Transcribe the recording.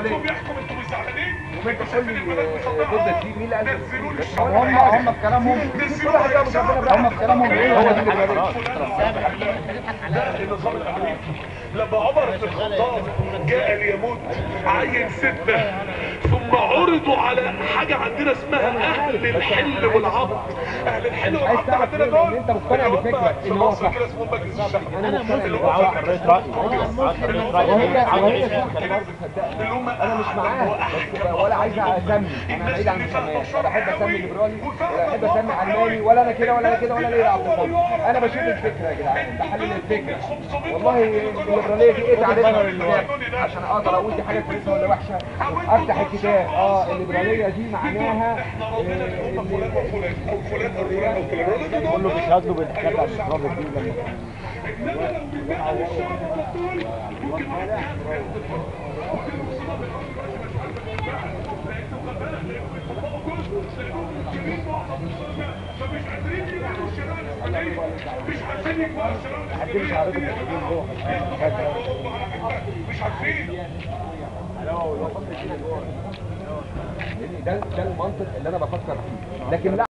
الليبراليه بيحكم انتوا مش زعلانين؟ وانت تقول لي ضد الدين مين اللي قال هم في كلامهم كل واحد يعمل ربنا هم في كلامهم ايه؟ هو دي الليبراليه. ده النظام الحديث. لما عمر بن الخطاب جاء ليموت عين 6 ثم عرضوا على حاجه عندنا اسمها اهل الحل والعقد. اهل الحل والعقد عندنا دول انت مقتنع بفكره ان هو صح. كده اسمهم مجلس الشعب. انا مقتنع اللي ان هو هو صح. حريه وهي انا مش معاه ولا عايز اسمي، انا بعيد عن المسميات، لا بحب اسمي ليبرالي ولا بحب اسمي علماني ولا انا كده ولا انا كده ولا ليا اعتقاد. انا بشوف الفكره يا جدعان، بحلل الفكره. والله الليبراليه دي ايه تعريفها في الكتاب عشان اقدر اقول دي حاجه كويسه ولا وحشه؟ افتح الكتاب. الليبراليه دي معناها كله بيشهد له بالحاجات على الشباب دي مش عارفين يكبروا الشباب مش عارفين. ده المنطق اللي انا بفكر فيه، لكن لا